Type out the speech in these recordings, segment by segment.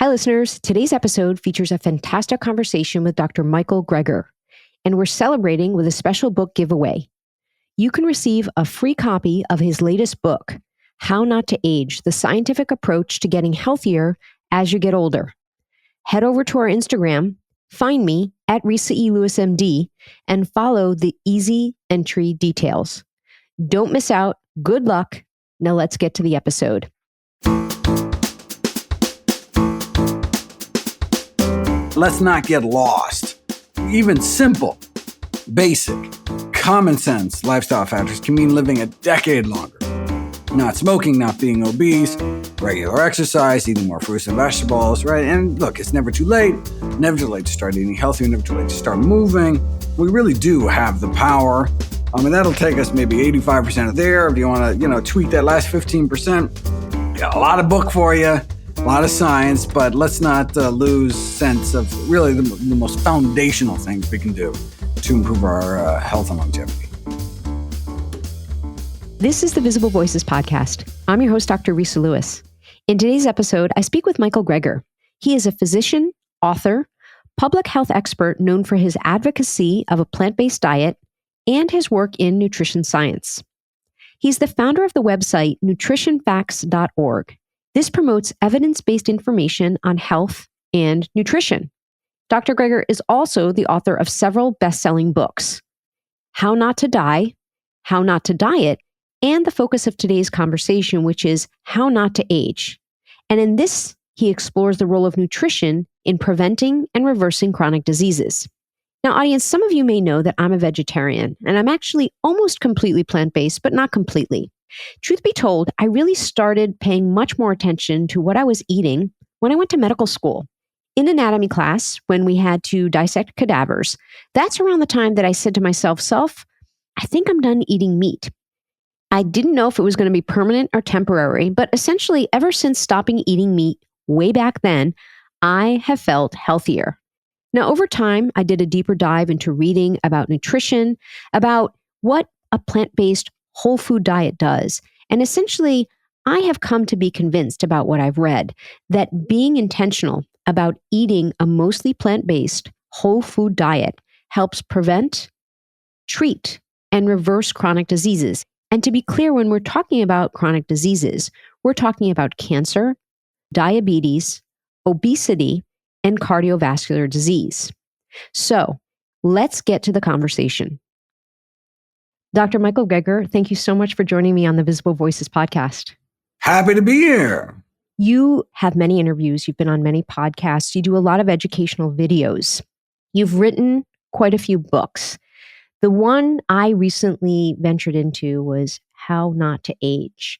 Hi, listeners. Today's episode features a fantastic conversation with Dr. Michael Greger, and we're celebrating with a special book giveaway. You can receive a free copy of his latest book, How Not to Age, the scientific approach to getting healthier as you get older. Head over to our Instagram, find me at Resa E. Lewis, MD, and follow the easy entry details. Don't miss out. Good luck. Now let's get to the episode. Let's not get lost. Even simple, basic, common sense lifestyle factors can mean living a decade longer. Not smoking, not being obese, regular exercise, eating more fruits and vegetables, right? And look, it's never too late. Never too late to start eating healthier, never too late to start moving. We really do have the power. That'll take us maybe 85% of there. If you want to, tweak that last 15%, got a lot of book for you. A lot of science, but let's not lose sense of really the most foundational things we can do to improve our health and longevity. This is the Visible Voices podcast. I'm your host, Dr. Resa Lewis. In today's episode, I speak with Michael Greger. He is a physician, author, public health expert known for his advocacy of a plant-based diet and his work in nutrition science. He's the founder of the website nutritionfacts.org. This promotes evidence-based information on health and nutrition. Dr. Greger is also the author of several best-selling books, How Not to Die, How Not to Diet, and the focus of today's conversation, which is How Not to Age. And in this, he explores the role of nutrition in preventing and reversing chronic diseases. Now, audience, some of you may know that I'm a vegetarian, and I'm actually almost completely plant-based, but not completely. Truth be told, I really started paying much more attention to what I was eating when I went to medical school. In anatomy class, when we had to dissect cadavers, that's around the time that I said to myself, I think I'm done eating meat. I didn't know if it was going to be permanent or temporary, but essentially ever since stopping eating meat way back then, I have felt healthier. Now, over time, I did a deeper dive into reading about nutrition, about what a plant-based whole food diet does. And essentially, I have come to be convinced about what I've read, that being intentional about eating a mostly plant-based whole food diet helps prevent, treat, and reverse chronic diseases. And to be clear, when we're talking about chronic diseases, we're talking about cancer, diabetes, obesity, and cardiovascular disease. So let's get to the conversation. Dr. Michael Greger, thank you so much for joining me on the Visible Voices podcast. Happy to be here. You have many interviews. You've been on many podcasts. You do a lot of educational videos. You've written quite a few books. The one I recently ventured into was How Not to Age.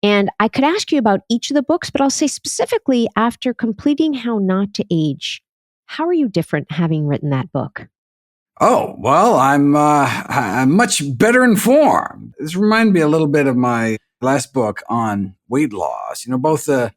And I could ask you about each of the books, but I'll say specifically after completing How Not to Age, how are you different having written that book? Oh, well, I'm much better informed. This reminds me a little bit of my last book on weight loss. Both the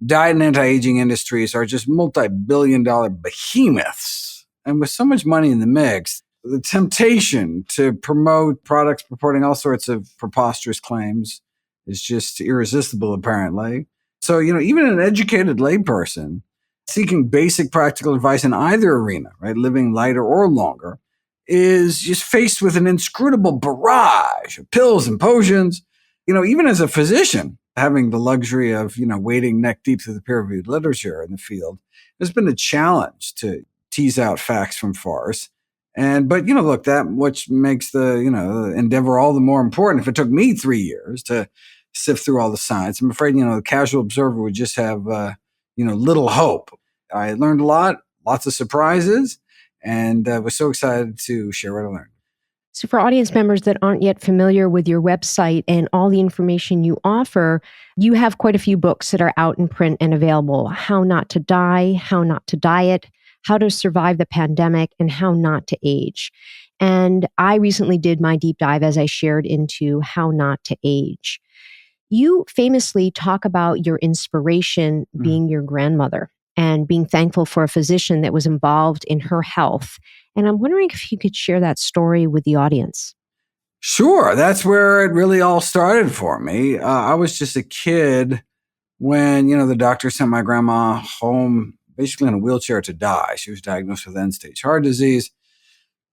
diet and anti-aging industries are just multi-billion-dollar behemoths. And with so much money in the mix, the temptation to promote products purporting all sorts of preposterous claims is just irresistible, apparently. So, even an educated layperson seeking basic practical advice in either arena, right, living lighter or longer, is just faced with an inscrutable barrage of pills and potions. Even as a physician, having the luxury of, wading neck deep through the peer-reviewed literature in the field, has been a challenge to tease out facts from farce. But look, that which makes the, endeavor all the more important. If it took me 3 years to sift through all the science, I'm afraid, the casual observer would just have, little hope. I learned a lot, lots of surprises, and was so excited to share what I learned. So for audience members that aren't yet familiar with your website and all the information you offer, you have quite a few books that are out in print and available. How Not to Die, How Not to Diet, How to Survive the Pandemic, and How Not to Age. And I recently did my deep dive, as I shared, into How Not to Age. You famously talk about your inspiration being your grandmother and being thankful for a physician that was involved in her health. And I'm wondering if you could share that story with the audience. Sure. That's where it really all started for me. I was just a kid when, the doctor sent my grandma home basically in a wheelchair to die. She was diagnosed with end-stage heart disease.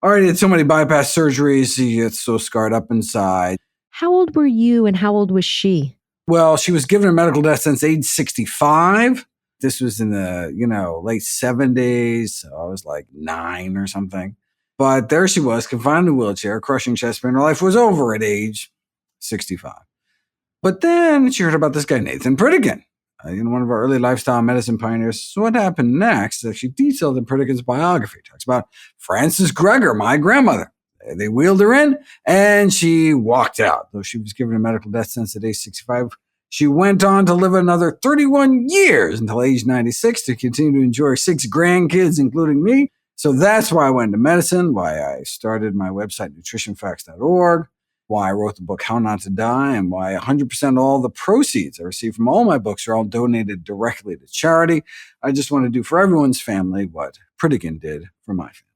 Already had so many bypass surgeries. She gets so scarred up inside. How old were you and how old was she? Well, she was given a medical death sentence age 65. This was in the, late 70s. So I was like 9 or something. But there she was, confined in a wheelchair, crushing chest pain. Her life was over at age 65. But then she heard about this guy, Nathan Pritikin, one of our early lifestyle medicine pioneers. So what happened next is she detailed in Pritikin's biography. Talks about Frances Gregor, my grandmother. They wheeled her in and she walked out. Though she was given a medical death sentence at age 65, she went on to live another 31 years until age 96 to continue to enjoy 6 grandkids, including me. So that's why I went into medicine, why I started my website, nutritionfacts.org, why I wrote the book, How Not to Die, and why 100% of all the proceeds I receive from all my books are all donated directly to charity. I just want to do for everyone's family what Pritikin did for my family.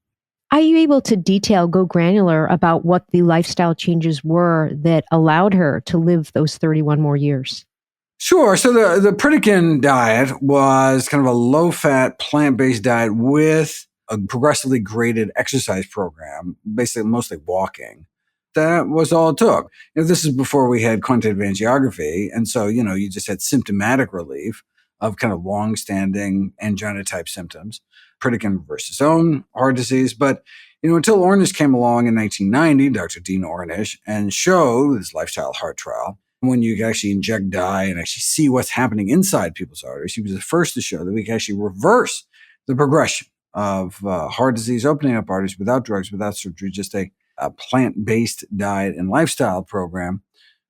Are you able to go granular about what the lifestyle changes were that allowed her to live those 31 more years? Sure. So the Pritikin diet was kind of a low-fat, plant-based diet with a progressively graded exercise program, basically mostly walking. That was all it took. This is before we had quantitative angiography. And so, you just had symptomatic relief of kind of long-standing angina-type symptoms. Pritikin reversed his own heart disease. But, until Ornish came along in 1990, Dr. Dean Ornish, and showed this lifestyle heart trial, when you can actually inject dye and actually see what's happening inside people's arteries, he was the first to show that we can actually reverse the progression of heart disease, opening up arteries without drugs, without surgery, just a plant-based diet and lifestyle program.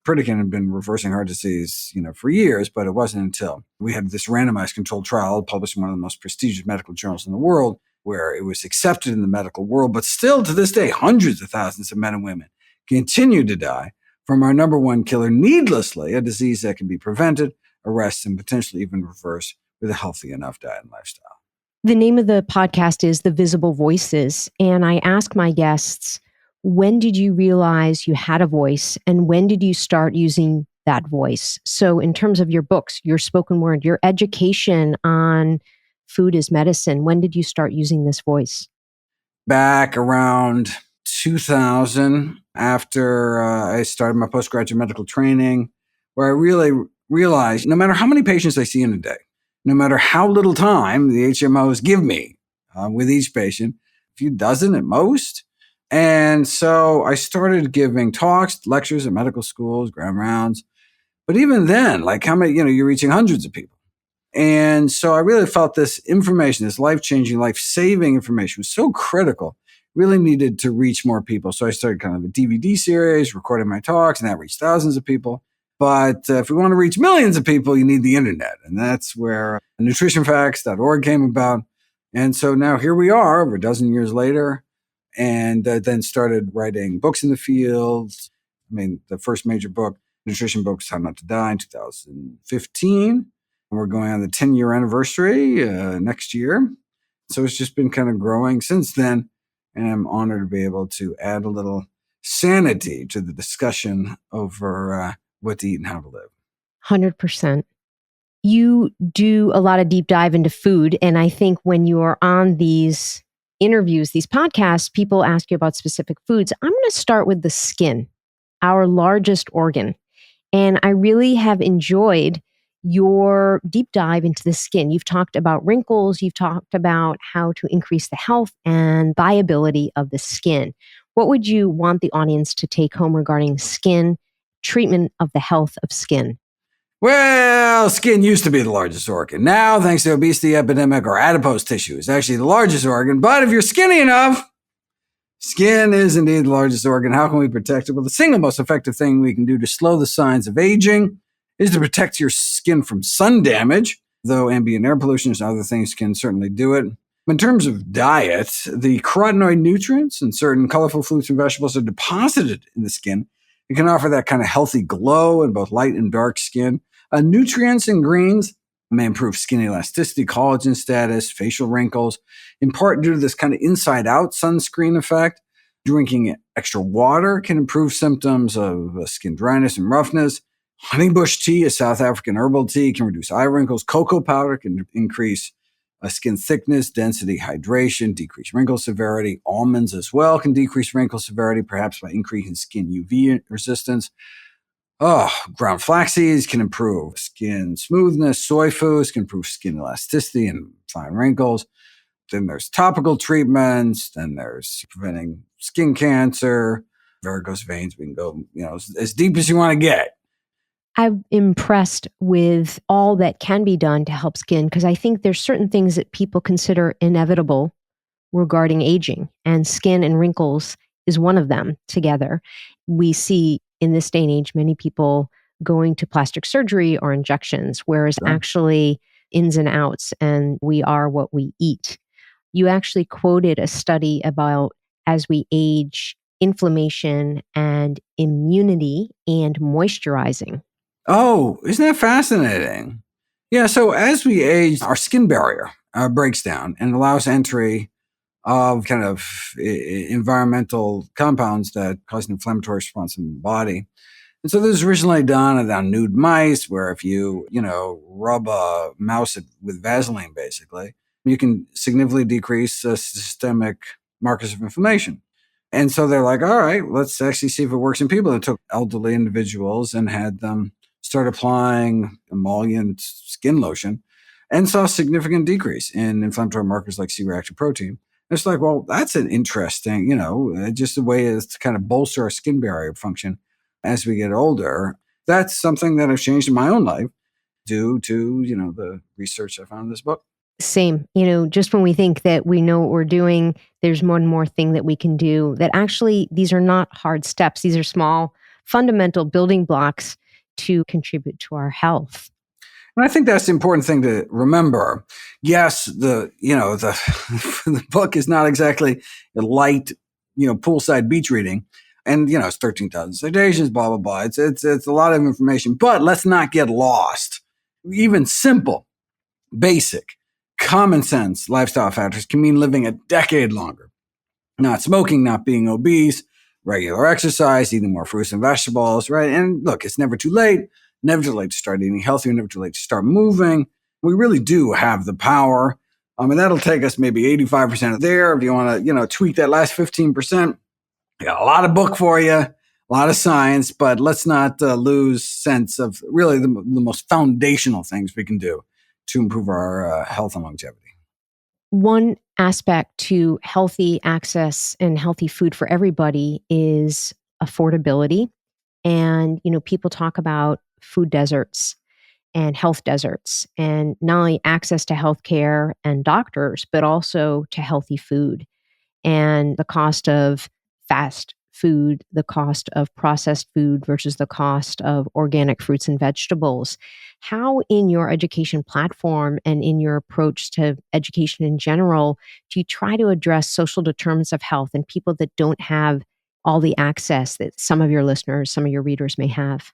Pritikin had been reversing heart disease, for years, but it wasn't until we had this randomized controlled trial published in one of the most prestigious medical journals in the world, where it was accepted in the medical world. But still, to this day, hundreds of thousands of men and women continue to die from our number one killer needlessly, a disease that can be prevented, arrested, and potentially even reversed with a healthy enough diet and lifestyle. The name of the podcast is The Visible Voices, and I ask my guests, when did you realize you had a voice, and when did you start using that voice? So in terms of your books, your spoken word, your education on food as medicine, when did you start using this voice? Back around 2000, after I started my postgraduate medical training, where I really realized no matter how many patients I see in a day, no matter how little time the HMOs give me with each patient, a few dozen at most. And so I started giving talks, lectures at medical schools, grand rounds. But even then, like how many, you're reaching hundreds of people. And so I really felt this information, this life-changing, life-saving information was so critical, really needed to reach more people. So I started kind of a DVD series, recording my talks, and that reached thousands of people. But if we want to reach millions of people, you need the internet. And that's where nutritionfacts.org came about. And so now here we are, over a dozen years later, and then started writing books in the field. The first major book, nutrition book, was How Not to Die in 2015. We're going on the 10-year anniversary next year. So it's just been kind of growing since then. And I'm honored to be able to add a little sanity to the discussion over what to eat and how to live. 100%. You do a lot of deep dive into food. And I think when you are on these interviews, these podcasts, people ask you about specific foods. I'm going to start with the skin, our largest organ. And I really have enjoyed your deep dive into the skin. You've talked about wrinkles. You've talked about how to increase the health and viability of the skin. What would you want the audience to take home regarding skin, treatment of the health of skin? Well, skin used to be the largest organ. Now, thanks to the obesity epidemic, our adipose tissue is actually the largest organ. But if you're skinny enough, skin is indeed the largest organ. How can we protect it? Well, the single most effective thing we can do to slow the signs of aging is to protect your skin from sun damage, though ambient air pollution and other things can certainly do it. In terms of diet, the carotenoid nutrients in certain colorful fruits and vegetables are deposited in the skin. It can offer that kind of healthy glow in both light and dark skin. Nutrients in greens may improve skin elasticity, collagen status, facial wrinkles, in part due to this kind of inside-out sunscreen effect. Drinking extra water can improve symptoms of skin dryness and roughness. Honeybush tea, a South African herbal tea, can reduce eye wrinkles. Cocoa powder can increase skin thickness, density, hydration, decrease wrinkle severity. Almonds as well can decrease wrinkle severity, perhaps by increasing skin UV resistance. Ground flax seeds can improve skin smoothness. Soy foods can improve skin elasticity and fine wrinkles. Then there's topical treatments. Then there's preventing skin cancer, varicose veins. We can go, as deep as you want to get. I'm impressed with all that can be done to help skin because I think there's certain things that people consider inevitable regarding aging, and skin and wrinkles is one of them together. We see in this day and age many people going to plastic surgery or injections, whereas Sure. actually ins and outs, and we are what we eat. You actually quoted a study about as we age, inflammation and immunity and moisturizing. Oh, isn't that fascinating? Yeah, so as we age, our skin barrier breaks down and allows entry of kind of environmental compounds that cause an inflammatory response in the body. And so this was originally done on nude mice, where if you, rub a mouse with Vaseline, basically, you can significantly decrease systemic markers of inflammation. And so they're like, all right, let's actually see if it works in people. They took elderly individuals and had them start applying emollient skin lotion and saw a significant decrease in inflammatory markers like C-reactive protein. It's like, well, that's an interesting, just a way to kind of bolster our skin barrier function as we get older. That's something that I've changed in my own life due to, the research I found in this book. Same, just when we think that we know what we're doing, there's one more thing that we can do that actually these are not hard steps. These are small, fundamental building blocks to contribute to our health. And I think that's the important thing to remember. Yes, the the book is not exactly a light, poolside beach reading. And, it's 13,000 citations, blah, blah, blah. It's a lot of information, but let's not get lost. Even simple, basic, common sense lifestyle factors can mean living a decade longer. Not smoking, not being obese, regular exercise, eating more fruits and vegetables, right? And look, it's never too late. Never too late to start eating healthier, never too late to start moving. We really do have the power. And that'll take us maybe 85% there. If you want to, tweak that last 15%, I got a lot of book for you, a lot of science, but let's not lose sense of really the most foundational things we can do to improve our health and longevity. One aspect to healthy access and healthy food for everybody is affordability. And, people talk about food deserts and health deserts, and not only access to healthcare and doctors, but also to healthy food and the cost of fast food, the cost of processed food versus the cost of organic fruits and vegetables. How, in your education platform and in your approach to education in general, do you try to address social determinants of health and people that don't have all the access that some of your listeners, some of your readers may have?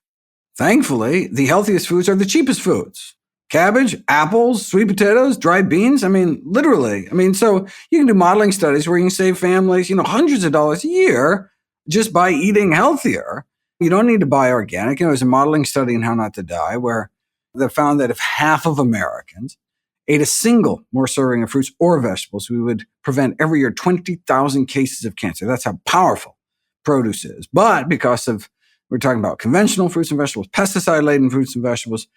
Thankfully, the healthiest foods are the cheapest foods. Cabbage, apples, sweet potatoes, dried beans. Literally. So you can do modeling studies where you can save families, hundreds of dollars a year just by eating healthier. You don't need to buy organic. There's a modeling study in How Not to Die where they found that if half of Americans ate a single more serving of fruits or vegetables, we would prevent every year 20,000 cases of cancer. That's how powerful produce is. But because of, we're talking about conventional fruits and vegetables, pesticide-laden fruits and vegetables,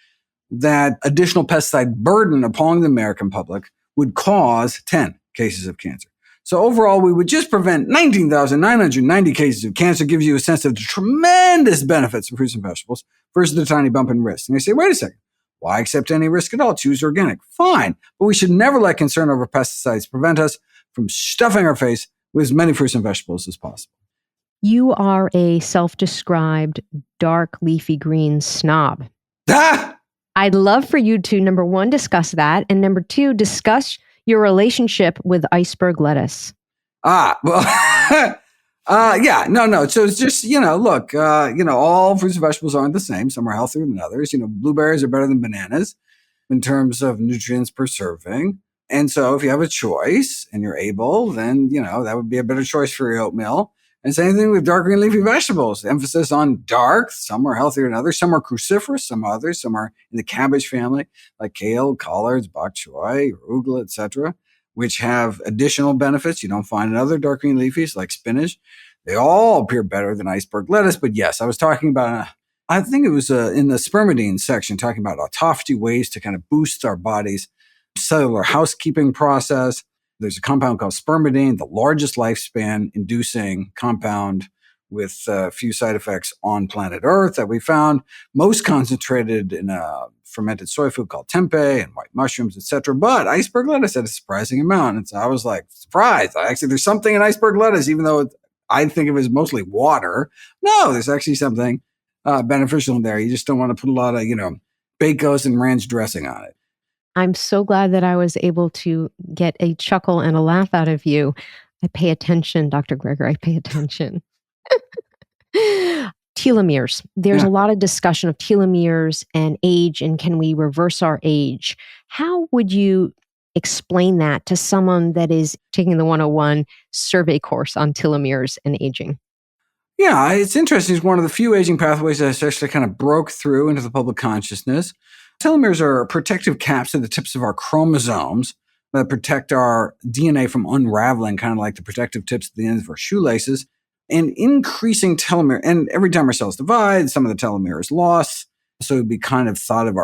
that additional pesticide burden upon the American public would cause 10 cases of cancer. So overall, we would just prevent 19,990 cases of cancer. Gives you a sense of the tremendous benefits of fruits and vegetables versus the tiny bump in risk. And they say, wait a second, why accept any risk at all? Choose organic. Fine. But we should never let concern over pesticides prevent us from stuffing our face with as many fruits and vegetables as possible. You are a self-described dark leafy green snob. Ah! I'd love for you to, number one, discuss that, and number two, discuss your relationship with iceberg lettuce. Yeah, no. So it's just, look, all fruits and vegetables aren't the same. Some are healthier than others. Blueberries are better than bananas in terms of nutrients per serving. And so if you have a choice and you're able, then, that would be a better choice for your oatmeal. And same thing with dark green leafy vegetables. Emphasis on dark. Some are healthier than others. Some are cruciferous. Some others. Some are in the cabbage family, like kale, collards, bok choy, arugula, etc., which have additional benefits you don't find in other dark green leafies like spinach. They all appear better than iceberg lettuce. But yes, I was talking about, I think it was in the spermidine section, talking about autophagy, ways to kind of boost our body's cellular housekeeping process. There's a compound called spermidine, the largest lifespan inducing compound with few side effects on planet Earth that we found, most concentrated in a fermented soy food called tempeh and white mushrooms, etc. But iceberg lettuce had a surprising amount. And so I was like, surprised. Actually, there's something in iceberg lettuce, even though I think of it as mostly water. No, there's actually something beneficial in there. You just don't want to put a lot of, Bacos and ranch dressing on it. I'm so glad that I was able to get a chuckle and a laugh out of you. I pay attention, Dr. Greger. I pay attention. Telomeres. There's a lot of discussion of telomeres and age, and can we reverse our age? How would you explain that to someone that is taking the 101 survey course on telomeres and aging? Yeah, it's interesting. It's one of the few aging pathways that actually kind of broke through into the public consciousness. Telomeres are protective caps at the tips of our chromosomes that protect our DNA from unraveling, kind of like the protective tips at the ends of our shoelaces. And increasing telomere, and every time our cells divide, some of the telomere is lost. So it'd be kind of thought of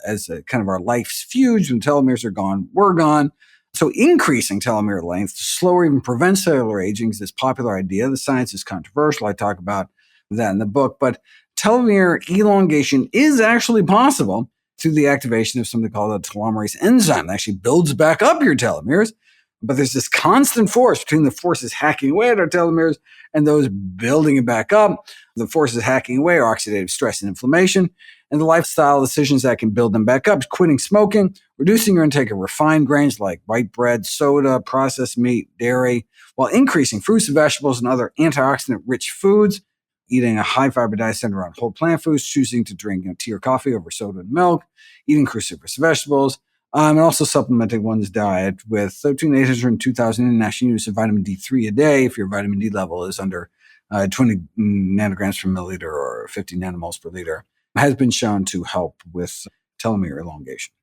as a kind of our life's fuse. When telomeres are gone, we're gone. So increasing telomere length to slow or even prevent cellular aging is this popular idea. The science is controversial. I talk about that in the book. But telomere elongation is actually possible through the activation of something called a telomerase enzyme that actually builds back up your telomeres. But there's this constant force between the forces hacking away at our telomeres and those building it back up. The forces hacking away are oxidative stress and inflammation, and the lifestyle decisions that can build them back up: quitting smoking, reducing your intake of refined grains like white bread, soda, processed meat, dairy, while increasing fruits and vegetables and other antioxidant-rich foods, eating a high-fiber diet centered around whole plant foods, choosing to drink tea or coffee over soda and milk, eating cruciferous vegetables, and also supplementing one's diet with between 800 and 2,000 international units of vitamin D3 a day if your vitamin D level is under 20 nanograms per milliliter or 50 nanomoles per liter, has been shown to help with telomere elongation.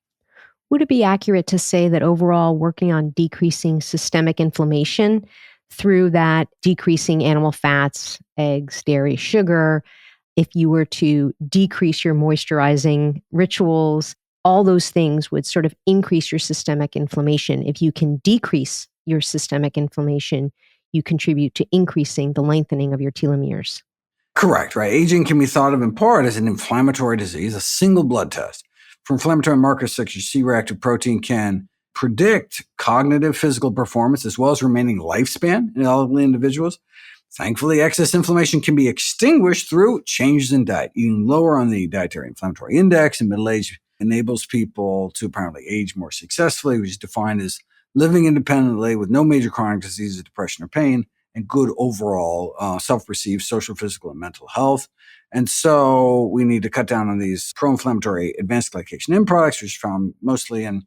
Would it be accurate to say that overall working on decreasing systemic inflammation through that decreasing animal fats, eggs, dairy, sugar, if you were to decrease your moisturizing rituals, all those things would sort of increase your systemic inflammation? If you can decrease your systemic inflammation, you contribute to increasing the lengthening of your telomeres. Correct, right? Aging can be thought of in part as an inflammatory disease. A single blood test for inflammatory markers such as C-reactive protein can predict cognitive, physical performance, as well as remaining lifespan in elderly individuals. Thankfully, excess inflammation can be extinguished through changes in diet. Eating lower on the dietary inflammatory index in middle age enables people to apparently age more successfully, which is defined as living independently with no major chronic diseases, depression, or pain, and good overall self-perceived social, physical, and mental health. And so we need to cut down on these pro-inflammatory advanced glycation end products, which are found mostly in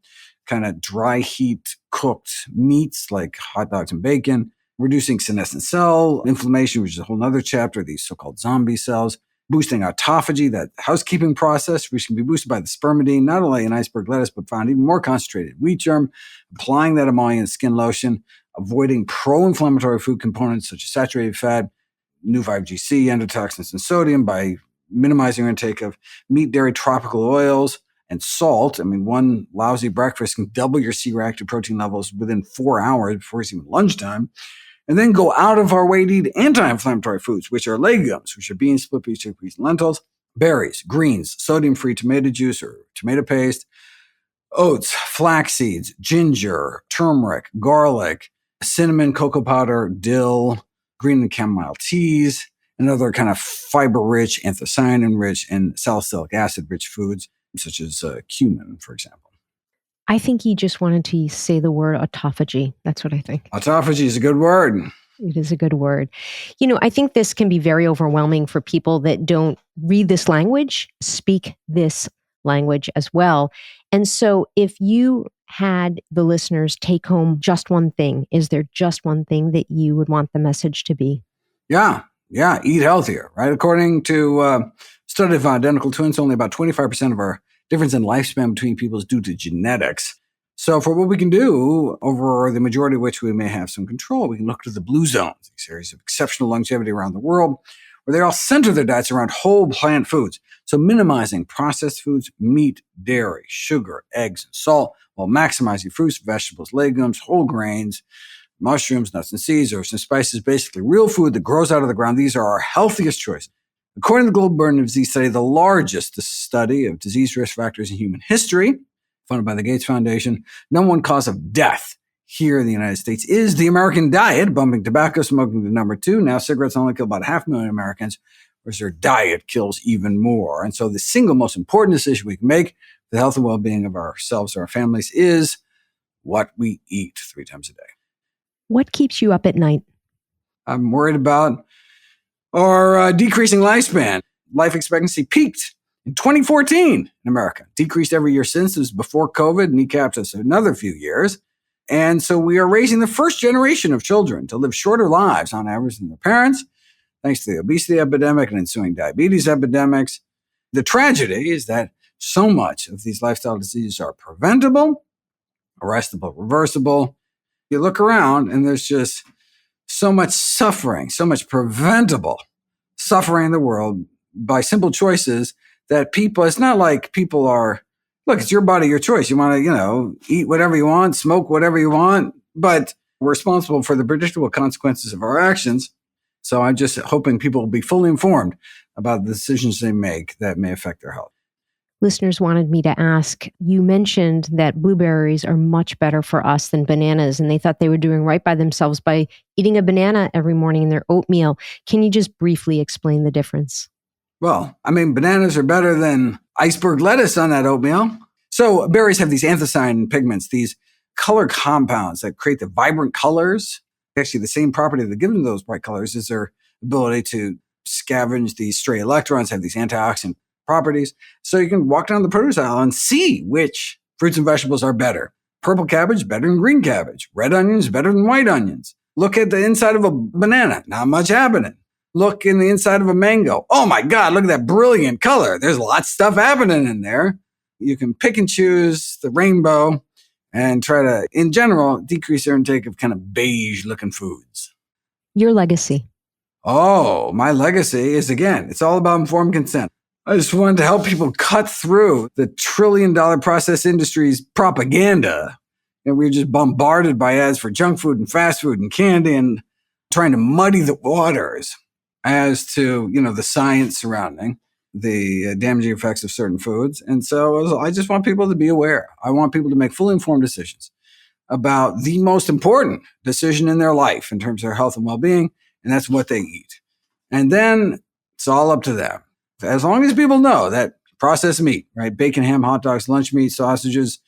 kind of dry heat cooked meats like hot dogs and bacon, reducing senescent cell inflammation, which is a whole other chapter, these so-called zombie cells, boosting autophagy, that housekeeping process, which can be boosted by the spermidine, not only in iceberg lettuce, but found even more concentrated in wheat germ, applying that emollient skin lotion, avoiding pro-inflammatory food components such as saturated fat, new 5GC, endotoxins, and sodium by minimizing your intake of meat, dairy, tropical oils, and salt. I mean, one lousy breakfast can double your C-reactive protein levels within 4 hours before it's even lunchtime. And then go out of our way to eat anti-inflammatory foods, which are legumes, which are beans, split peas, chickpeas, and lentils, berries, greens, sodium-free tomato juice or tomato paste, oats, flax seeds, ginger, turmeric, garlic, cinnamon, cocoa powder, dill, green and chamomile teas, and other kind of fiber-rich, anthocyanin-rich, and salicylic acid-rich foods, such as cumin, for example. I think he just wanted to say the word autophagy. That's what I think. Autophagy is a good word. It is a good word. I think this can be very overwhelming for people that don't read this language, speak this language as well. And so if you had the listeners take home just one thing, is there just one thing that you would want the message to be? Yeah, yeah, eat healthier, right? According to study of identical twins, only about 25% of our difference in lifespan between people is due to genetics. So for what we can do, over the majority of which we may have some control, we can look to the blue zones, these areas of exceptional longevity around the world, where they all center their diets around whole plant foods. So minimizing processed foods, meat, dairy, sugar, eggs, and salt, while maximizing fruits, vegetables, legumes, whole grains, mushrooms, nuts and seeds, herbs and spices, basically real food that grows out of the ground. These are our healthiest choices. According to the Global Burden of Disease Study, the largest study of disease risk factors in human history, funded by the Gates Foundation, number one cause of death here in the United States is the American diet, bumping tobacco smoking to number two. Now cigarettes only kill about 500,000 Americans, whereas their diet kills even more. And so the single most important decision we can make for the health and well-being of ourselves or our families is what we eat 3 times a day. What keeps you up at night? I'm worried about our decreasing lifespan. Life expectancy peaked in 2014 in America, decreased every year since. It was before COVID, kneecapped us another few years. And so we are raising the first generation of children to live shorter lives on average than their parents, thanks to the obesity epidemic and ensuing diabetes epidemics. The tragedy is that so much of these lifestyle diseases are preventable, arrestable, reversible. You look around and there's just so much suffering, so much preventable suffering in the world by simple choices that people, it's not like people are, look, it's your body, your choice. You want to, eat whatever you want, smoke whatever you want, but we're responsible for the predictable consequences of our actions. So I'm just hoping people will be fully informed about the decisions they make that may affect their health. Listeners wanted me to ask, you mentioned that blueberries are much better for us than bananas, and they thought they were doing right by themselves by eating a banana every morning in their oatmeal. Can you just briefly explain the difference? Well, bananas are better than iceberg lettuce on that oatmeal. So berries have these anthocyanin pigments, these color compounds that create the vibrant colors. Actually, the same property that gives them those bright colors is their ability to scavenge these stray electrons, have these antioxidant properties. So you can walk down the produce aisle and see which fruits and vegetables are better. Purple cabbage, better than green cabbage. Red onions, better than white onions. Look at the inside of a banana, not much happening. Look in the inside of a mango. Oh my God, look at that brilliant color. There's lots of stuff happening in there. You can pick and choose the rainbow and try to, in general, decrease your intake of kind of beige looking foods. Your legacy. Oh, my legacy is, again, it's all about informed consent. I just wanted to help people cut through the trillion-dollar process industry's propaganda. We're just bombarded by ads for junk food and fast food and candy and trying to muddy the waters as to, the science surrounding the damaging effects of certain foods. And so I just want people to be aware. I want people to make fully informed decisions about the most important decision in their life in terms of their health and well-being, and that's what they eat. And then it's all up to them. As long as people know that processed meat, right? Bacon, ham, hot dogs, lunch meat, sausages,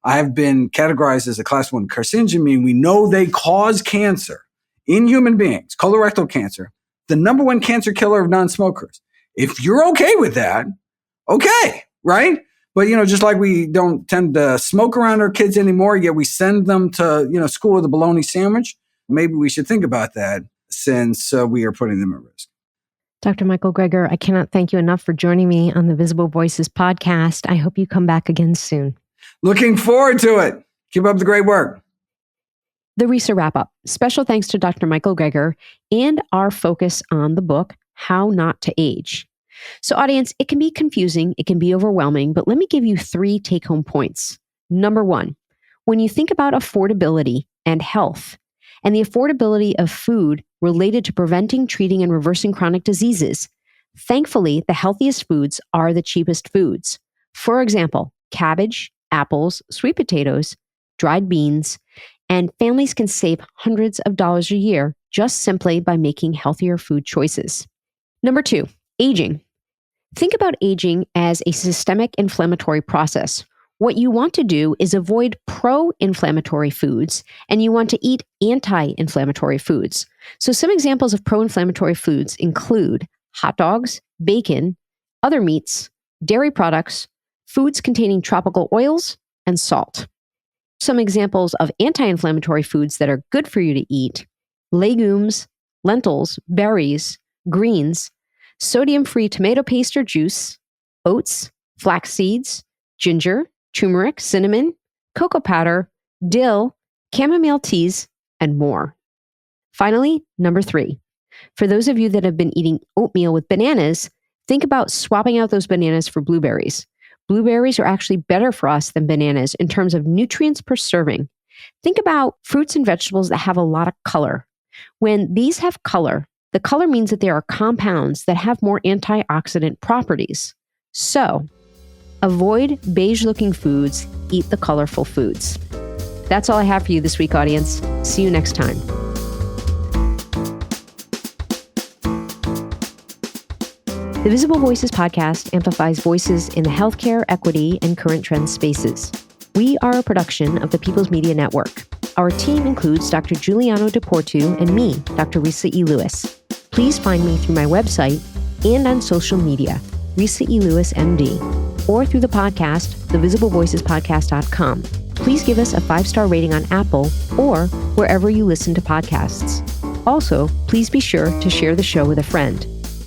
I have been categorized as a class 1 carcinogen, meaning we know they cause cancer in human beings, colorectal cancer, the number 1 cancer killer of non-smokers. If you're okay with that, okay, right? But, just like we don't tend to smoke around our kids anymore, yet we send them to, school with a bologna sandwich, maybe we should think about that since we are putting them at risk. Dr. Michael Greger, I cannot thank you enough for joining me on the Visible Voices podcast. I hope you come back again soon. Looking forward to it. Keep up the great work. The Resa wrap-up. Special thanks to Dr. Michael Greger and our focus on the book, How Not to Age. So audience, it can be confusing, it can be overwhelming, but let me give you 3 take-home points. Number 1, when you think about affordability and health, and the affordability of food related to preventing, treating, and reversing chronic diseases, thankfully, the healthiest foods are the cheapest foods. For example, cabbage, apples, sweet potatoes, dried beans, and families can save hundreds of dollars a year just simply by making healthier food choices. Number 2, aging. Think about aging as a systemic inflammatory process. What you want to do is avoid pro-inflammatory foods, and you want to eat anti-inflammatory foods. So some examples of pro-inflammatory foods include hot dogs, bacon, other meats, dairy products, foods containing tropical oils, and salt. Some examples of anti-inflammatory foods that are good for you to eat: legumes, lentils, berries, greens, sodium-free tomato paste or juice, oats, flax seeds, ginger, turmeric, cinnamon, cocoa powder, dill, chamomile teas, and more. Finally, number 3. For those of you that have been eating oatmeal with bananas, think about swapping out those bananas for blueberries. Blueberries are actually better for us than bananas in terms of nutrients per serving. Think about fruits and vegetables that have a lot of color. When these have color, the color means that there are compounds that have more antioxidant properties. So, avoid beige-looking foods, eat the colorful foods. That's all I have for you this week, audience. See you next time. The Visible Voices podcast amplifies voices in the healthcare, equity, and current trend spaces. We are a production of the People's Media Network. Our team includes Dr. Giuliano DePortu and me, Dr. Resa E. Lewis. Please find me through my website and on social media, Resa E. Lewis, MD, or through the podcast, thevisiblevoicespodcast.com. Please give us a 5-star rating on Apple or wherever you listen to podcasts. Also, please be sure to share the show with a friend.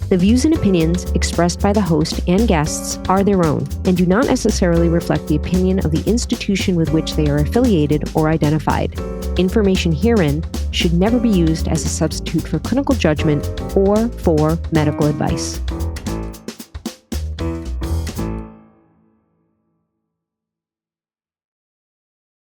The views and opinions expressed by the host and guests are their own and do not necessarily reflect the opinion of the institution with which they are affiliated or identified. Information herein should never be used as a substitute for clinical judgment or for medical advice.